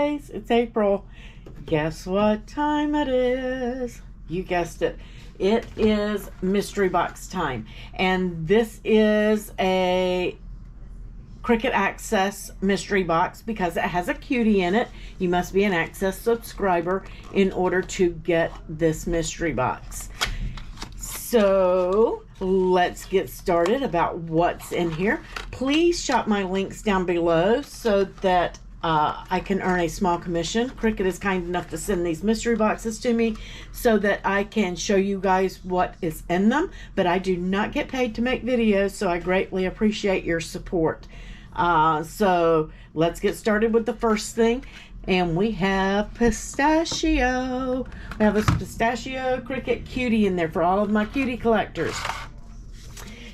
holidays. It's April. Guess what time it is? You guessed it. It is mystery box time. And this is a Cricut Access mystery box because it has a cutie in it. You must be an Access subscriber in order to get this mystery box. So let's get started about what's in here. Please shop my links down below so that I can earn a small commission. Cricut is kind enough to send these mystery boxes to me so that I can show you guys what is in them. But I do not get paid to make videos, so I greatly appreciate your support. So let's get started with the first thing. And we have pistachio. We have a pistachio Cricut Cutie in there for all of my cutie collectors.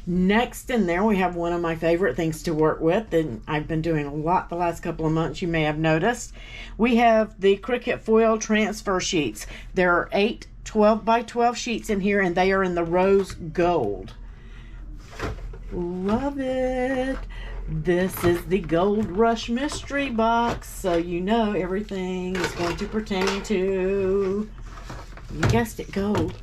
Next in there, we have one of my favorite things to work with, and I've been doing a lot the last couple of months, you may have noticed. We have the Cricut Foil transfer sheets. There are 8 12 by 12 sheets in here, and they are in the rose gold. Love it. This is the Gold Rush mystery box, so you know everything is going to pertain to, you guessed it, gold.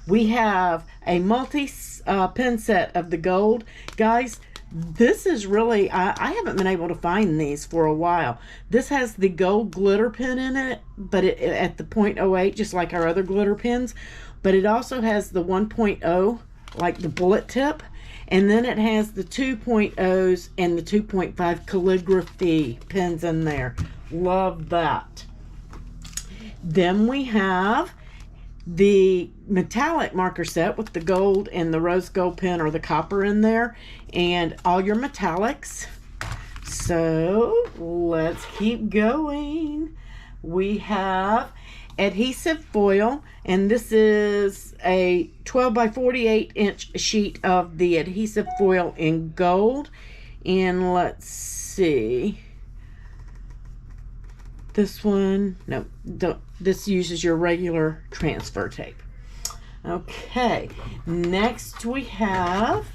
We have a multi-pin set of the gold. Guys, this is really, I haven't been able to find these for a while. This has the gold glitter pin in it, but at the 0.08, just like our other glitter pins. But it also has the 1.0, like the bullet tip. And then it has the 2.0s and the 2.5 calligraphy pins in there. Love that. Then we have the metallic marker set with the gold and the rose gold pen or the copper in there. And all your metallics. So let's keep going. We have adhesive foil, and this is a 12 by 48 inch sheet of the adhesive foil in gold. And let's see, this one, no, don't, this uses your regular transfer tape. Okay, next we have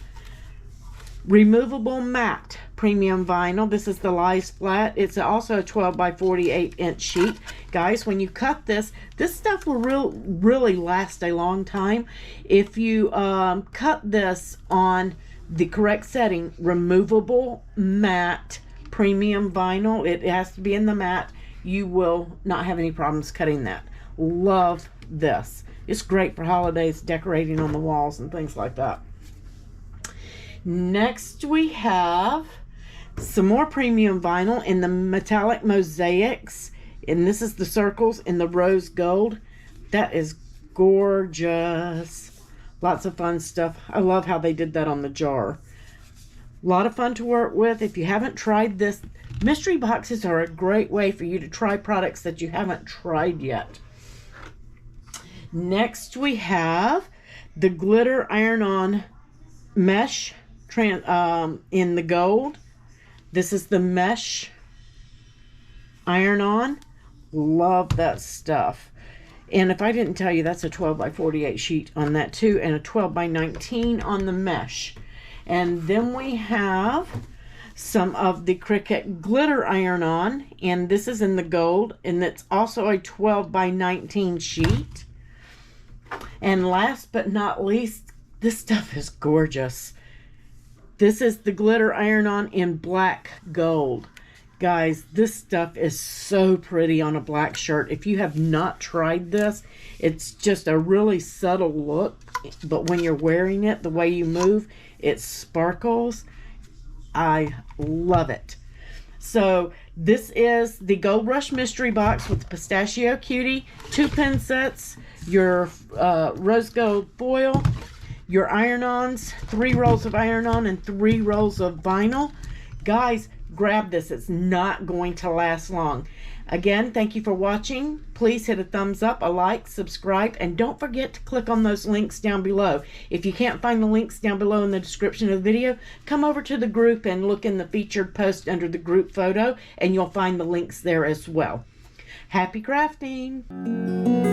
removable matte premium vinyl. This is the Lies Flat. It's also a 12 by 48 inch sheet. Guys, when you cut this stuff will really last a long time. If you cut this on the correct setting, removable matte premium vinyl, it has to be in the matte, you will not have any problems cutting that. Love this. It's great for holidays, decorating on the walls and things like that. Next we have some more premium vinyl in the metallic mosaics, and this is the circles in the rose gold. That is gorgeous. Lots of fun stuff. I love how they did that on the jar. A lot of fun to work with. If you haven't tried this, mystery boxes are a great way for you to try products that you haven't tried yet. Next we have the glitter iron-on mesh in the gold. This is the mesh iron-on. Love that stuff. And if I didn't tell you, that's a 12 by 48 sheet on that too, and a 12 by 19 on the mesh. And then we have some of the Cricut glitter iron-on, and this is in the gold, and it's also a 12 by 19 sheet. And last but not least, this stuff is gorgeous. This is the glitter iron-on in black gold. Guys, this stuff is so pretty on a black shirt. If you have not tried this, it's just a really subtle look, but when you're wearing it, the way you move, it sparkles. I love it. So this is the Gold Rush mystery box with the pistachio cutie, 2 pin sets, your rose gold foil, your iron-ons, 3 rolls of iron-on and 3 rolls of vinyl. Guys, grab this. It's not going to last long. Again, thank you for watching. Please hit a thumbs up, a like, subscribe, and don't forget to click on those links down below. If you can't find the links down below in the description of the video, come over to the group and look in the featured post under the group photo, and you'll find the links there as well. Happy crafting!